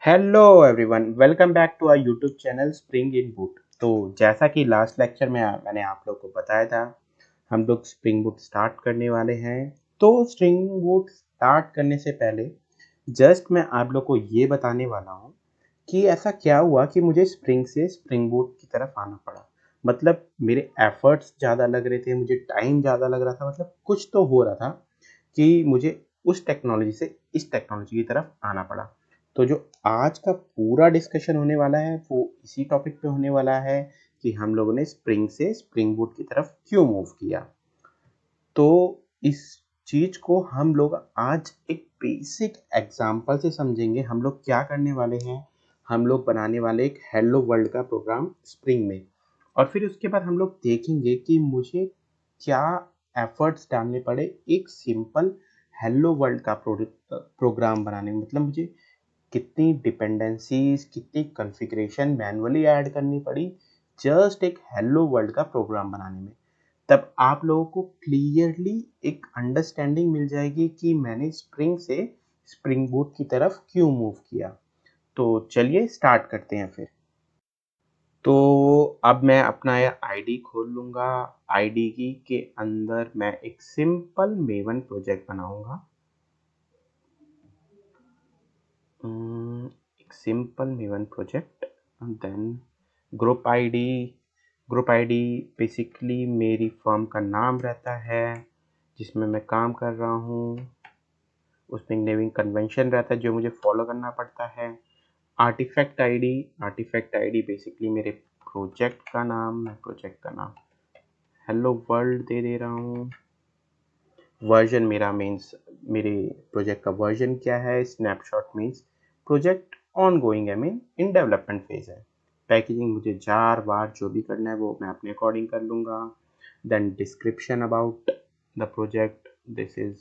Hello everyone, welcome back to our YouTube channel Spring in Boot. तो जैसा कि last lecture में मैंने आप लोग को बताया था, हम लोग स्प्रिंग बूट स्टार्ट करने वाले हैं। तो स्प्रिंग बूट स्टार्ट करने से पहले जस्ट मैं आप लोग को ये बताने वाला हूँ कि ऐसा क्या हुआ कि मुझे स्प्रिंग से स्प्रिंग बूट की तरफ आना पड़ा। मतलब मेरे एफर्ट्स ज़्यादा लग रहे थे, मुझे टाइम ज़्यादा लग रहा था, मतलब कुछ तो हो रहा था कि मुझे उस टेक्नोलॉजी से इस टेक्नोलॉजी की तरफ आना पड़ा। तो जो आज का पूरा डिस्कशन होने वाला है वो इसी टॉपिक पे होने वाला है कि हम लोगों ने स्प्रिंग से स्प्रिंग बूट की तरफ क्यों मूव किया। तो इस चीज को हम लोग आज एक बेसिक एग्जांपल से समझेंगे। हम लोग क्या करने वाले हैं, हम लोग बनाने वाले एक हेलो वर्ल्ड का प्रोग्राम स्प्रिंग में, और फिर उसके बाद हम लोग देखेंगे कि मुझे क्या एफर्ट्स डालने पड़े एक सिंपल हेलो वर्ल्ड का प्रोग्राम बनाने में। मतलब मुझे कितनी डिपेंडेंसीज, कितनी कॉन्फ़िगरेशन मैन्युअली ऐड करनी पड़ी जस्ट एक हेलो वर्ल्ड का प्रोग्राम बनाने में। तब आप लोगों को क्लियरली एक अंडरस्टैंडिंग मिल जाएगी कि मैंने स्प्रिंग से स्प्रिंग बूट की तरफ क्यों मूव किया। तो चलिए स्टार्ट करते हैं फिर। तो अब मैं अपना आईडी खोल लूँगा। आईडी की के अंदर मैं एक सिंपल मेवन प्रोजेक्ट बनाऊँगा। एक simple Maven project, then group ID. Group ID basically मेरी फर्म का नाम रहता है जिसमें मैं काम कर रहा हूँ। उसमें नेमिंग कन्वेंशन रहता है जो मुझे फॉलो करना पड़ता है। Artifact ID, artifact ID basically मेरे प्रोजेक्ट का नाम, मैं प्रोजेक्ट का नाम हेलो वर्ल्ड दे दे रहा हूँ। वर्जन मेरा मीन्स मेरे प्रोजेक्ट का वर्जन क्या है। Snapshot means project on going है, मीन इन डेवलपमेंट फेज है। पैकेजिंग मुझे जार वार जो भी करना है वो मैं अपने अकॉर्डिंग कर लूँगा। Then description about the project, this is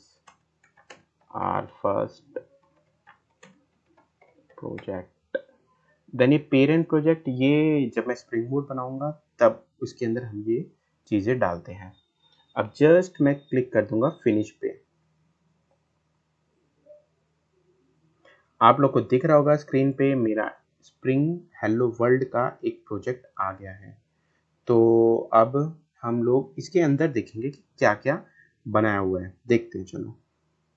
our first project. Then ये पेरेंट प्रोजेक्ट, ये जब मैं स्प्रिंग बूट बनाऊंगा तब उसके अंदर हम ये चीज़ें डालते हैं। अब जस्ट मैं क्लिक कर दूंगा फिनिश पे। आप लोग को दिख रहा होगा स्क्रीन पे मेरा स्प्रिंग हेलो वर्ल्ड का एक प्रोजेक्ट आ गया है। तो अब हम लोग इसके अंदर देखेंगे कि क्या क्या बनाया हुआ है, देखते हैं चलो।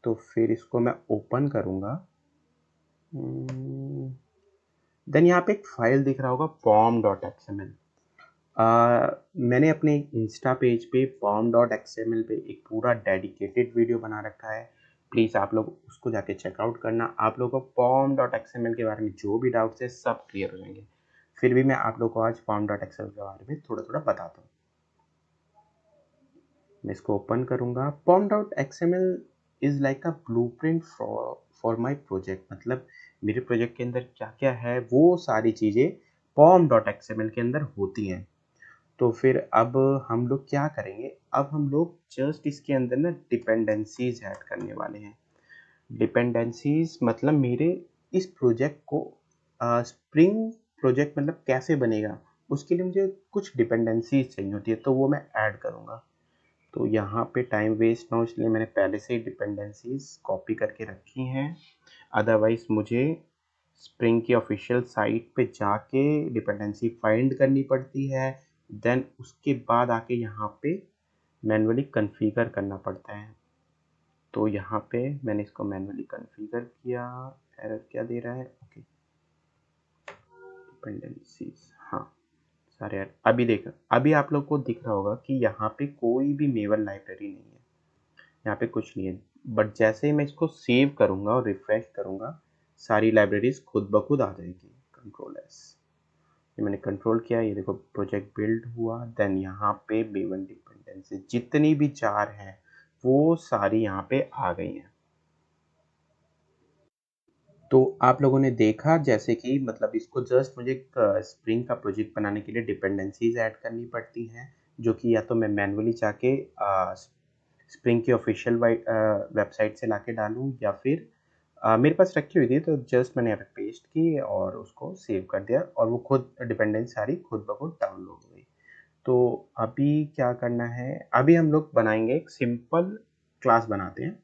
तो फिर इसको मैं ओपन करूंगा। देन यहाँ पे एक फाइल दिख रहा होगा pom.xml। मैंने अपने इंस्टा पेज पे pom.xml पे एक पूरा डेडिकेटेड वीडियो बना रखा है। प्लीज़ आप लोग उसको जाके चेकआउट करना। आप लोगों को pom.xml के बारे में जो भी डाउट्स है सब क्लियर हो जाएंगे। फिर भी मैं आप लोग को आज pom.xml के बारे में थोड़ा थोड़ा बताता हूँ। मैं इसको ओपन करूँगा। pom.xml is like a blueprint for my project. मतलब मेरे प्रोजेक्ट के अंदर क्या क्या है वो सारी चीज़ें pom.xml के अंदर होती हैं। तो फिर अब हम लोग क्या करेंगे, अब हम लोग जस्ट इसके अंदर ना डिपेंडेंसीज ऐड करने वाले हैं। डिपेंडेंसीज मतलब मेरे इस प्रोजेक्ट को स्प्रिंग प्रोजेक्ट मतलब कैसे बनेगा उसके लिए मुझे कुछ डिपेंडेंसीज चाहिए होती है, तो वो मैं ऐड करूँगा। तो यहाँ पे टाइम वेस्ट ना हो इसलिए मैंने पहले से ही डिपेंडेंसीज कॉपी करके रखी हैं। अदरवाइज मुझे स्प्रिंग की ऑफिशियल साइट पे जाके डिपेंडेंसी फाइंड करनी पड़ती है। देन उसके बाद आके यहाँ पे मैन्युअली कॉन्फ़िगर करना पड़ता है। तो यहाँ पे मैंने इसको मैन्युअली कॉन्फ़िगर किया। एरर क्या दे रहा है, ओके डिपेंडेंसीज, हाँ सारे ऐड। अभी देखा, अभी आप लोग को दिख रहा होगा कि यहाँ पे कोई भी मेवन लाइब्रेरी नहीं है, यहाँ पे कुछ नहीं है। बट जैसे ही मैं इसको सेव करूँगा और रिफ्रेश करूँगा सारी लाइब्रेरीज खुद ब खुद आ जाएगी। कंट्रोल एस, ये मैंने कंट्रोल किया, ये देखो प्रोजेक्ट बिल्ड हुआ। देन यहाँ पे मेवन डिपेंडेंसी जितनी भी जार हैं वो सारी यहाँ पे आ गई हैं। तो आप लोगों ने देखा जैसे कि मतलब इसको जस्ट मुझे स्प्रिंग का प्रोजेक्ट बनाने के लिए डिपेंडेंसीज ऐड करनी पड़ती हैं, जो कि या तो मैं मैन्युअली जाके स्प्रिंग की ऑफिशियल वेबसाइट से लाके डालूँ या फिर मेरे पास रखी हुई थी तो जस्ट मैंने यहाँ पे पेस्ट की और उसको सेव कर दिया और वो खुद डिपेंडेंसी सारी खुद ब खुद डाउनलोड हो गई। तो अभी क्या करना है, अभी हम लोग बनाएंगे एक सिंपल क्लास बनाते हैं।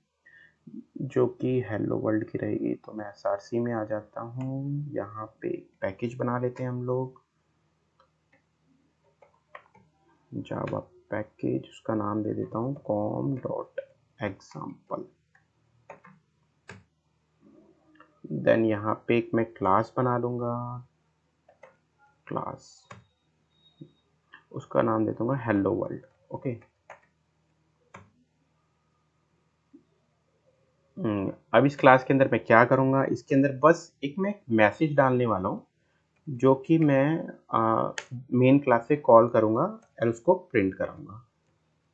जो कि हेलो वर्ल्ड की रहेगी। तो मैं src में आ जाता हूँ, यहाँ पे पैकेज बना लेते हैं हम लोग, जावा पैकेज, उसका नाम दे देता हूँ com.example। देन यहाँ पे एक मैं क्लास बना लूँगा, क्लास, उसका नाम दे दूँगा हेलो वर्ल्ड। ओके, अब इस क्लास के अंदर मैं क्या करूँगा, इसके अंदर बस एक मैं मैसेज डालने वाला हूँ, जो कि मैं मेन क्लास से कॉल करूँगा और उसको प्रिंट करूँगा।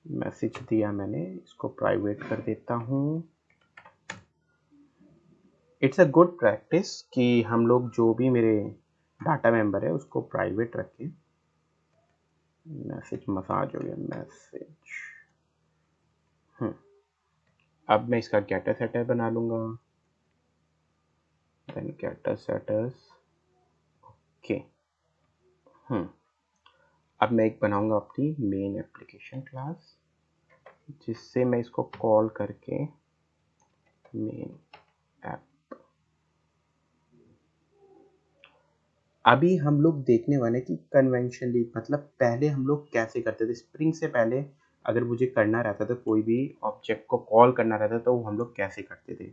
मैसेज दिया मैंने, इसको प्राइवेट कर देता हूँ। इट्स अ गुड प्रैक्टिस कि हम लोग जो भी मेरे डाटा मेंबर है उसको प्राइवेट रखें। मैसेज मसाज हो गया, मैसेज। अब मैं इसका गेटर सेटर बना लूँगा, देन गेटर सेटर्स। ओके, अब मैं एक बनाऊंगा अपनी मेन एप्लीकेशन क्लास, जिससे मैं इसको कॉल करके मेन ऐप। अभी हम लोग देखने वाले कि कन्वेंशनली, मतलब पहले हम लोग कैसे करते थे स्प्रिंग से पहले। अगर मुझे करना रहता था, कोई भी ऑब्जेक्ट को कॉल करना रहता तो हम लोग कैसे करते थे।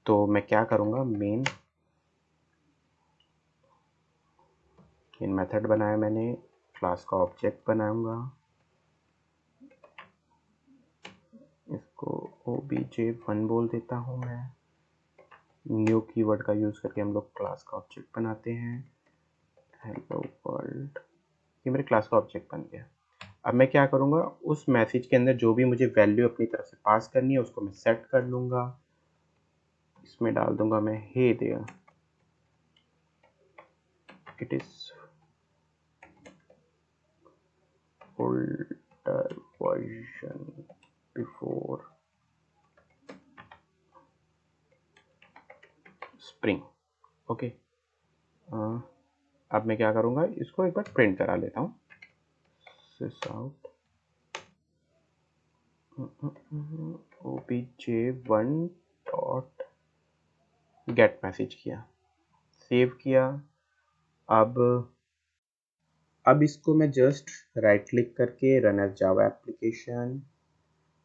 तो मैं क्या करूँगा, मेन मेथड बनाया मैंने, क्लास का ऑब्जेक्ट बनाऊंगा, इसको obj1 बोल देता हूँ मैं। न्यू कीवर्ड का यूज़ करके हम लोग क्लास का ऑब्जेक्ट बनाते हैं, हेलो वर्ल्ड। ये मेरे क्लास का ऑब्जेक्ट बन गया। अब मैं क्या करूँगा, उस मैसेज के अंदर जो भी मुझे वैल्यू अपनी तरफ से पास करनी है उसको मैं सेट कर लूँगा। इसमें डाल दूंगा मैं hey there, it is older version before spring। Okay, अब मैं क्या करूँगा, इसको एक बार प्रिंट करा लेता हूँ। sys out obj1 dot get message किया, सेव किया। अब इसको मैं जस्ट राइट क्लिक करके run as Java application,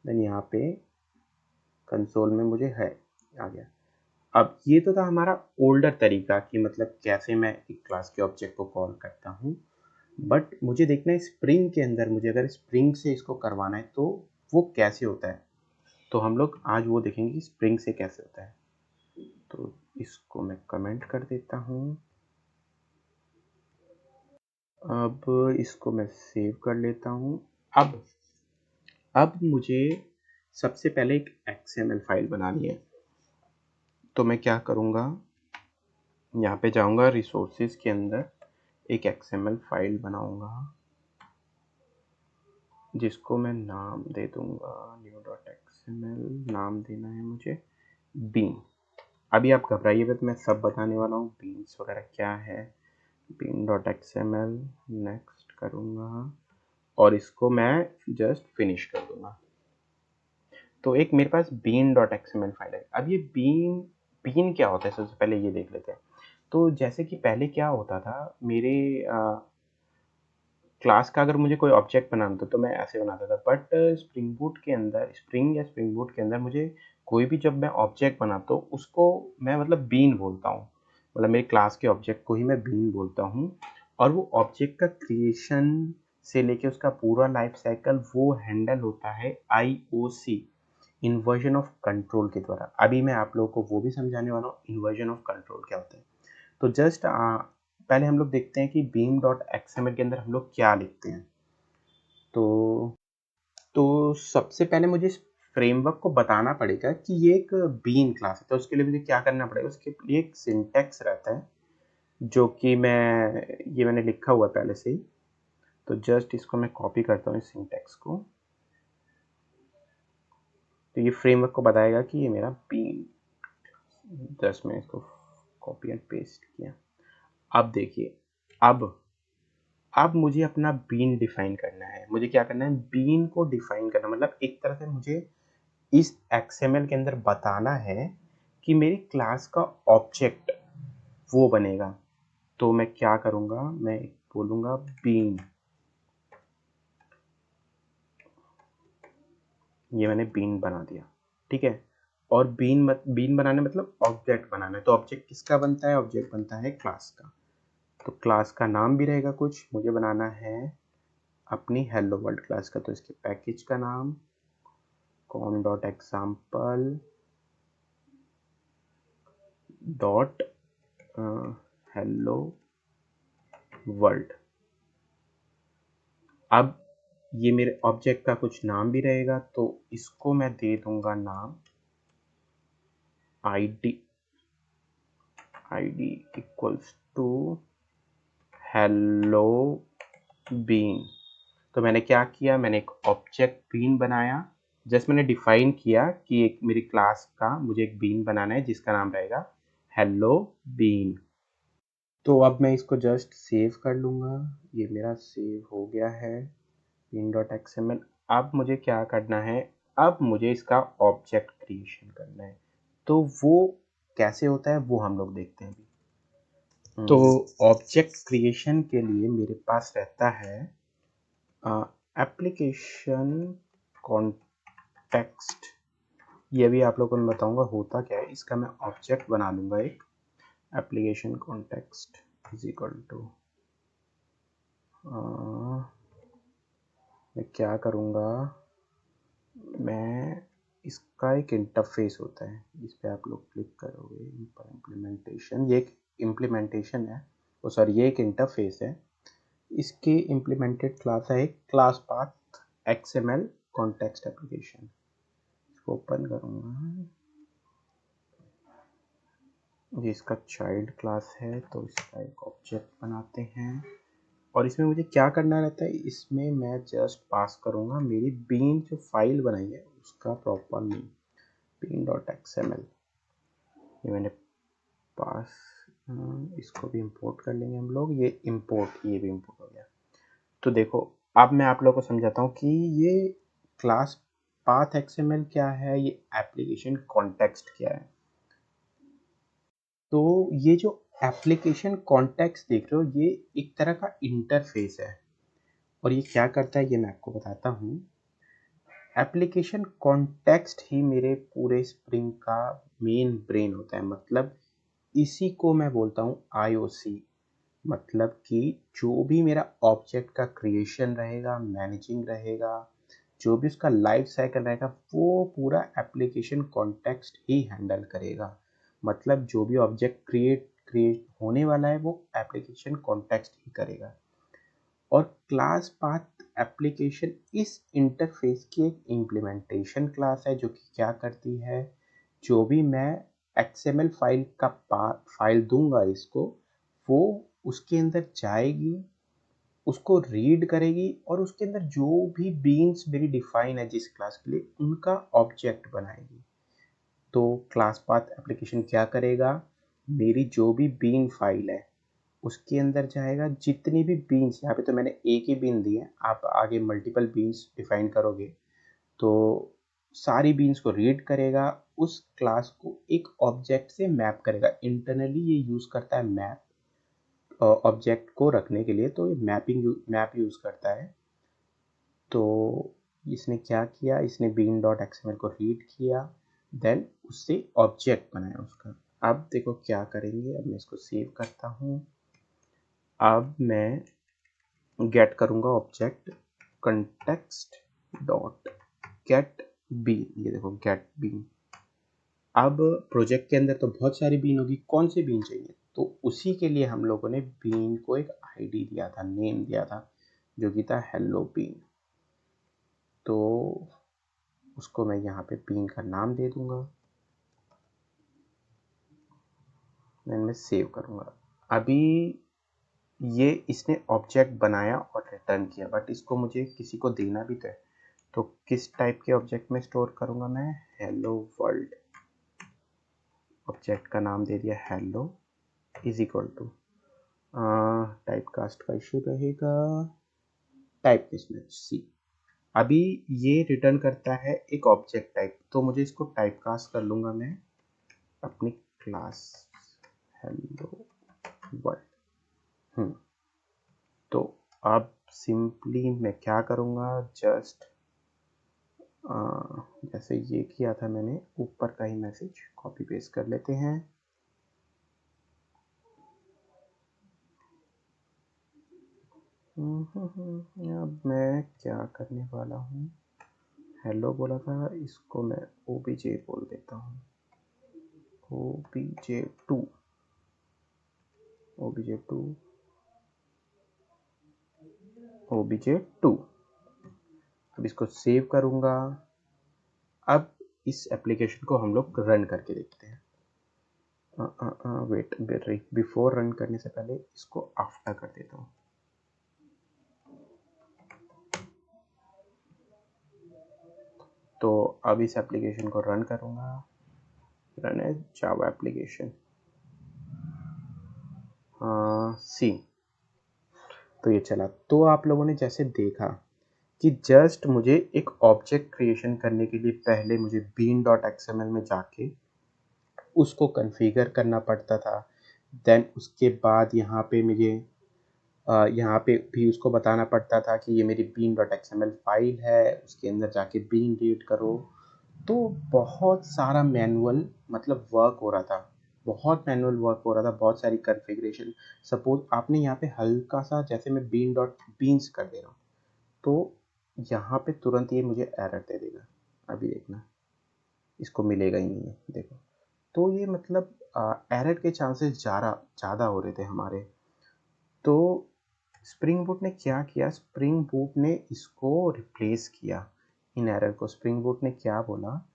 then यहाँ पे कंसोल में मुझे है आ गया। अब ये तो था हमारा ओल्डर तरीका कि मतलब कैसे मैं एक क्लास के ऑब्जेक्ट को कॉल करता हूँ। बट मुझे देखना है स्प्रिंग के अंदर, मुझे अगर स्प्रिंग से इसको करवाना है तो वो कैसे होता है। तो हम लोग आज वो देखेंगे कि स्प्रिंग से कैसे होता है। तो इसको मैं कमेंट कर देता हूँ। अब इसको मैं सेव कर लेता हूँ। अब मुझे सबसे पहले एक XML फाइल बनानी है। तो मैं क्या करूँगा, यहाँ पे जाऊँगा रिसोर्सेज के अंदर, एक XML फाइल बनाऊँगा जिसको मैं नाम दे दूँगा new.xml। नाम देना है मुझे बीन। अभी आप घबराइए मत, मैं सब बताने वाला हूँ बीन्स वगैरह क्या है। bean.xml नेक्स्ट करूँगा और इसको मैं जस्ट फिनिश कर दूँगा। तो एक मेरे पास bean.xml फाइल है। अब ये बीन क्या होता है, सबसे पहले ये देख लेते हैं। तो जैसे कि पहले क्या होता था, मेरे क्लास का अगर मुझे कोई ऑब्जेक्ट बनाना था तो मैं ऐसे बनाता था। बट स्प्रिंग बूट के अंदर, स्प्रिंग या स्प्रिंग बूट के अंदर मुझे कोई भी जब मैं ऑब्जेक्ट बनाता हूँ उसको मैं मतलब बीन बोलता हूँ, मतलब मेरी क्लास के ऑब्जेक्ट को ही मैं बीन बोलता हूँ। और वो ऑब्जेक्ट का क्रिएशन से लेके उसका पूरा लाइफ साइकिल वो हैंडल होता है IOC, इन्वर्जन ऑफ कंट्रोल के द्वारा। अभी मैं आप लोगों को वो भी समझाने वाला हूँ इन्वर्जन ऑफ कंट्रोल क्या होता है। तो जस्ट पहले हम लोग देखते हैं कि beam.xml के अंदर हम लोग क्या लिखते हैं। तो सबसे पहले मुझे इस फ्रेमवर्क को बताना पड़ेगा कि ये एक बीन क्लास है। तो उसके लिए मुझे क्या करना पड़ेगा, उसके लिए एक सिंटैक्स रहता है जो कि मैंने लिखा हुआ है पहले से ही। तो जस्ट इसको मैं कॉपी करता हूँ इस सिंटैक्स को। तो ये फ्रेमवर्क को बताएगा कि ये मेरा बीन, जस्ट मैं इसको कॉपी एंड पेस्ट किया। अब देखिए, अब मुझे अपना बीन डिफाइन करना है। मुझे क्या करना है, बीन को डिफाइन करना, मतलब एक तरह से मुझे इस XML के अंदर बताना है कि मेरी क्लास का ऑब्जेक्ट वो बनेगा। तो मैं क्या करूँगा, मैं बोलूँगा बीन। ये मैंने बीन बना दिया, ठीक है। और बीन बनाने मतलब ऑब्जेक्ट बनाना है। तो ऑब्जेक्ट किसका बनता है? ऑब्जेक्ट बनता है क्लास का। तो क्लास का नाम भी रहेगा कुछ, मुझे बनाना है अपनी हेलो वर्ल्ड क्लास का। तो इसके पैकेज का नाम com.example डॉट हेलो वर्ल्ड। अब ये मेरे ऑब्जेक्ट का कुछ नाम भी रहेगा, तो इसको मैं दे दूंगा नाम id equals to hello bean. तो मैंने क्या किया, मैंने एक ऑब्जेक्ट बीन बनाया। जस्ट मैंने डिफाइन किया कि एक मेरी क्लास का मुझे एक बीन बनाना है जिसका नाम रहेगा हेलो बीन। तो अब मैं इसको जस्ट सेव कर लूँगा। ये मेरा सेव हो गया है bin.xml। अब मुझे क्या करना है, अब मुझे इसका ऑब्जेक्ट क्रिएशन करना है। तो वो कैसे होता है वो हम लोग देखते हैं अभी। तो ऑब्जेक्ट क्रिएशन के लिए मेरे पास रहता है एप्लीकेशन कॉन्टेक्स्ट। ये भी आप लोगों को मैं बताऊंगा होता क्या है। इसका मैं ऑब्जेक्ट बना लूँगा एक application context is equal to, मैं क्या करूँगा, मैं इसका एक इंटरफेस होता है, इस पर आप लोग क्लिक करोगे इम्प्लीमेंटेशन। ये एक इम्प्लीमेंटेशन है, वो सॉरी ये एक इंटरफेस है। इसकी इम्प्लीमेंटेड क्लास है एक class path XML context application. इसको ओपन करूँगा, ये इसका चाइल्ड क्लास है। तो इसका एक ऑब्जेक्ट बनाते हैं और इसमें मुझे क्या करना रहता है, इसमें मैं जस्ट पास करूँगा मेरी बीन जो फाइल बनाई है उसका प्रॉपर नेम bin.xml। ये मैंने पास, इसको भी इंपोर्ट कर लेंगे हम लोग। ये इंपोर्ट, ये भी इंपोर्ट हो गया। तो देखो अब मैं आप लोगों को समझाता हूँ कि ये क्लास पाथ XML क्या है, ये एप्लीकेशन कॉन्टेक्स्ट क्या है। तो ये जो एप्लीकेशन कॉन्टेक्स्ट देख रहे हो ये एक तरह का इंटरफेस है और ये क्या करता है ये मैं आपको बताता हूँ। एप्लीकेशन कॉन्टेक्स्ट ही मेरे पूरे स्प्रिंग का मेन ब्रेन होता है। मतलब इसी को मैं बोलता हूँ IOC। मतलब कि जो भी मेरा ऑब्जेक्ट का क्रिएशन रहेगा, मैनेजिंग रहेगा, जो भी उसका लाइफ साइकिल रहेगा वो पूरा एप्लीकेशन कॉन्टेक्स्ट ही हैंडल करेगा। मतलब जो भी ऑब्जेक्ट क्रिएट होने वाला है वो एप्लीकेशन कॉन्टेक्स्ट ही करेगा। और क्लास पाथ एप्लीकेशन इस इंटरफेस की एक इम्प्लीमेंटेशन क्लास है जो कि क्या करती है, जो भी मैं XML फाइल का फाइल दूंगा इसको, वो उसके अंदर जाएगी, उसको रीड करेगी और उसके अंदर जो भी बीन्स मेरी डिफाइन है जिस क्लास के लिए उनका ऑब्जेक्ट बनाएगी। तो क्लास पाथ एप्लीकेशन क्या करेगा, मेरी जो भी बीन फाइल है उसके अंदर जाएगा, जितनी भी बीन्स, यहाँ पे तो मैंने एक ही बीन दी है, आप आगे मल्टीपल बीन्स डिफाइन करोगे तो सारी बीन्स को रीड करेगा, उस क्लास को एक ऑब्जेक्ट से मैप करेगा। इंटरनली ये यूज़ करता है मैप ऑब्जेक्ट को रखने के लिए, तो ये मैप यूज़ करता है। तो इसने क्या किया, इसने bean.xml को रीड किया, देन उससे ऑब्जेक्ट बनाया उसका। अब देखो क्या करेंगे, अब मैं इसको सेव करता हूँ। अब मैं गेट करूँगा object context dot get bean. ये देखो गेट बीन। अब प्रोजेक्ट के अंदर तो बहुत सारी बीन होगी, कौन सी बीन चाहिए, तो उसी के लिए हम लोगों ने बीन को एक आईडी दिया था, नेम दिया था, जो कि था हेलो बीन। तो उसको मैं यहाँ पे बीन का नाम दे दूंगा, मैं सेव करूँगा। अभी ये इसने ऑब्जेक्ट बनाया और रिटर्न किया, बट इसको मुझे किसी को देना भी तो है। तो किस टाइप के ऑब्जेक्ट में स्टोर करूँगा मैं, हेलो वर्ल्ड। ऑब्जेक्ट का नाम दे दिया hello is equal to, type cast का इशू रहेगा, टाइप मिसमैच सी। अभी ये रिटर्न करता है एक ऑब्जेक्ट टाइप, तो मुझे इसको टाइप कास्ट कर लूँगा मैं अपनी क्लास हेलो वर्ल्ड। तो अब सिंपली मैं क्या करूँगा, जस्ट जैसे ये किया था मैंने, ऊपर का ही मैसेज कॉपी पेस्ट कर लेते हैं। अब मैं क्या करने वाला हूँ, हेलो बोला था, इसको मैं ओबीजे बोल देता हूँ, OBJ2 OBJ2 OBJ2। अब इसको सेव करूँगा। अब इस एप्लीकेशन को हम लोग रन करके देखते हैं। वेट, बिफोर रन करने से पहले इसको आफ्टर कर देता हूँ। तो अब इस एप्लीकेशन को रन करूँगा, रन है जावा एप्लीकेशन सी। तो ये चला। तो आप लोगों ने जैसे देखा कि जस्ट मुझे एक ऑब्जेक्ट क्रिएशन करने के लिए पहले मुझे bean.xml में जाके उसको कॉन्फ़िगर करना पड़ता था। देन उसके बाद यहाँ पे मुझे यहाँ पे भी उसको बताना पड़ता था कि ये मेरी bean.xml फाइल है, उसके अंदर जाके bean रीड करो। तो बहुत सारा मैनुअल मतलब वर्क हो रहा था, बहुत मैनुअल वर्क हो रहा था, बहुत सारी कॉन्फ़िगरेशन। सपोज आपने यहाँ पे हल्का सा, जैसे मैं beans कर दे रहा हूँ, तो यहाँ पे तुरंत ये मुझे एरर दे देगा। अभी देखना, इसको मिलेगा ही नहीं है, देखो। तो ये मतलब एरर के चांसेस ज़्यादा हो रहे थे हमारे। तो स्प्रिंग बूट ने क्या किया, स्प्रिंग बूट ने इसको रिप्लेस किया, इन एरर को। स्प्रिंग बूट ने क्या बोला,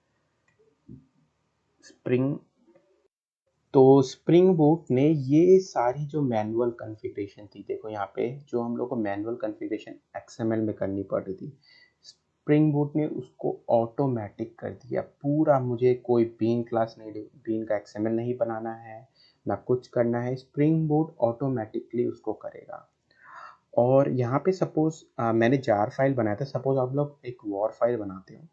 स्प्रिंग बूट ने ये सारी जो मैनुअल कॉन्फ़िगरेशन थी, देखो यहाँ पे जो हम लोग को मैनुअल कॉन्फ़िगरेशन XML में करनी पड़ रही थी, स्प्रिंग बूट ने उसको ऑटोमेटिक कर दिया पूरा। मुझे कोई बीन क्लास नहीं, बीन का XML नहीं बनाना है, ना कुछ करना है, स्प्रिंग बूट ऑटोमेटिकली उसको करेगा। और यहाँ पे सपोज मैंने जार फाइल बनाया था, सपोज आप लोग एक वॉर फाइल बनाते हो,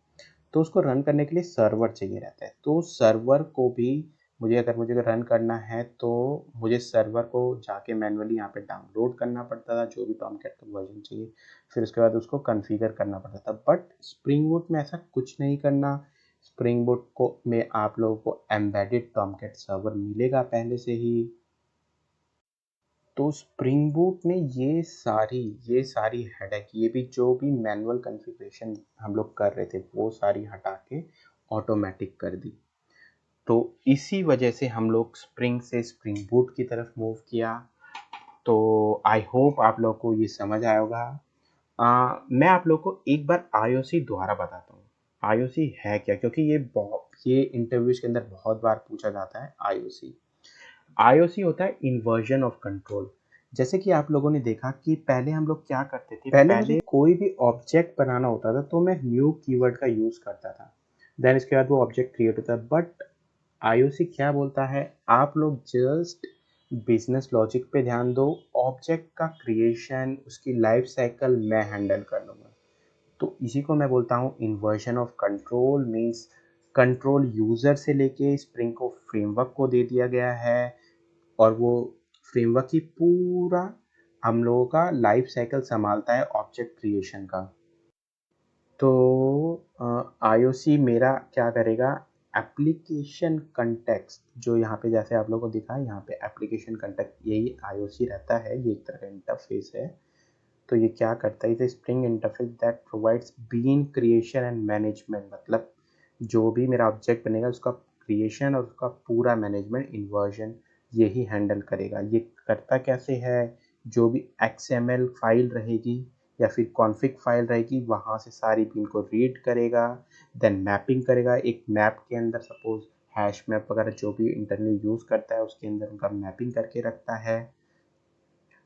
तो उसको रन करने के लिए सर्वर चाहिए रहता है। तो सर्वर को भी मुझे रन करना है, तो मुझे सर्वर को जाके मैनुअली यहाँ पे डाउनलोड करना पड़ता था, जो भी टॉमकैट का वर्जन चाहिए, फिर उसके बाद उसको कॉन्फ़िगर करना पड़ता था। बट स्प्रिंग बूट में ऐसा कुछ नहीं करना। स्प्रिंग बूट को में आप लोगों को एम्बेडेड टॉमकैट सर्वर मिलेगा पहले से ही। तो स्प्रिंग बूट ने ये सारी हेडेक, ये भी जो भी मैनुअल कॉन्फ़िगरेशन हम लोग कर रहे थे, वो सारी हटा के ऑटोमेटिक कर दी। तो इसी वजह से हम लोग स्प्रिंग से स्प्रिंग बूट की तरफ मूव किया। तो आई होप आप लोग को ये समझ आया होगा। मैं आप लोग को एक बार IOC द्वारा बताता हूँ, IOC है क्या, क्योंकि ये इंटरव्यूज के अंदर बहुत बार पूछा जाता है। IOC होता है इन्वर्जन ऑफ कंट्रोल। जैसे कि आप लोगों ने देखा कि पहले हम लोग क्या करते थे, पहले मुझे कोई भी ऑब्जेक्ट बनाना होता था तो मैं न्यू कीवर्ड का यूज करता था, देन इसके बाद वो ऑब्जेक्ट क्रिएट होता है। बट IOC क्या बोलता है, आप लोग जस्ट बिजनेस लॉजिक पे ध्यान दो, ऑब्जेक्ट का क्रिएशन, उसकी लाइफ साइकिल मैं हैंडल कर लूँगा। तो इसी को मैं बोलता हूँ inversion of control. Means control user से लेके स्प्रिंग को फ्रेमवर्क को दे दिया गया है, और वो फ्रेमवर्क ही पूरा हम लोगों का लाइफ साइकिल संभालता है ऑब्जेक्ट क्रिएशन का। तो IOC मेरा क्या करेगा, एप्लीकेशन कंटेक्स्ट, जो यहाँ पे जैसे आप लोगों को दिखा है, यहाँ पे एप्लीकेशन कंटेक्स्ट, यही IOC रहता है, ये एक तरह का इंटरफेस है। तो ये क्या करता है, is Spring interface that provides bean creation and management. मतलब जो भी मेरा ऑब्जेक्ट बनेगा, उसका क्रिएशन और उसका पूरा मैनेजमेंट इन्वर्जन यही हैंडल करेगा। ये करता कैसे है, जो भी XML फाइल रहेगी या फिर कॉन्फ़िग फाइल रहेगी, वहाँ से सारी बीन को रीड करेगा, देन मैपिंग करेगा। एक मैप के अंदर सपोज हैश मैप वगैरह जो भी इंटरनल यूज़ करता है, उसके अंदर उनका मैपिंग करके रखता है,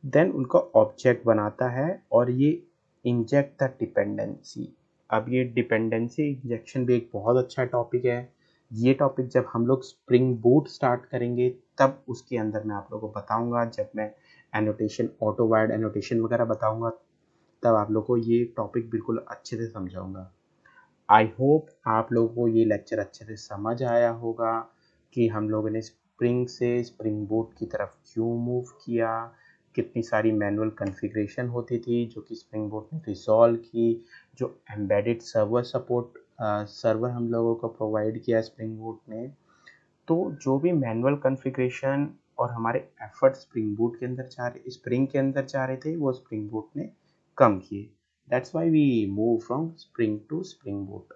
देन उनका ऑब्जेक्ट बनाता है, और ये इंजेक्ट द डिपेंडेंसी। अब ये डिपेंडेंसी इंजेक्शन भी एक बहुत अच्छा टॉपिक है। ये टॉपिक जब हम लोग स्प्रिंग बूट स्टार्ट करेंगे, तब उसके अंदर मैं आप लोगों को बताऊंगा, जब मैं एनोटेशन, ऑटो वायर्ड एनोटेशन वगैरह बताऊंगा, तब आप लोग को ये टॉपिक बिल्कुल अच्छे से समझाऊंगा। आई होप आप लोगों को ये लेक्चर अच्छे से समझ आया होगा कि हम लोगों ने स्प्रिंग से स्प्रिंग बूट की तरफ क्यों मूव किया, कितनी सारी मैनुअल कॉन्फ़िगरेशन होती थी जो कि स्प्रिंग बूट ने रिजॉल्व की, जो एम्बेडेड सर्वर सपोर्ट सर्वर हम लोगों को प्रोवाइड किया स्प्रिंग बूट ने। तो जो भी मैनुअल कॉन्फ़िगरेशन और हमारे एफर्ट स्प्रिंग बूट के अंदर स्प्रिंग के अंदर जा रहे थे, वो स्प्रिंग बूट ने कम किए। That's why we move from Spring to Spring Boot.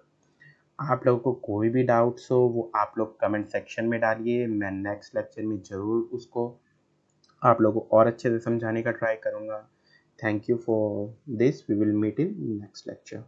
आप लोगों को कोई भी डाउट्स हो वो आप लोग कमेंट सेक्शन में डालिए, मैं नेक्स्ट लेक्चर में ज़रूर उसको आप लोगों को और अच्छे से समझाने का ट्राई करूँगा। Thank you for this, we will meet in next lecture.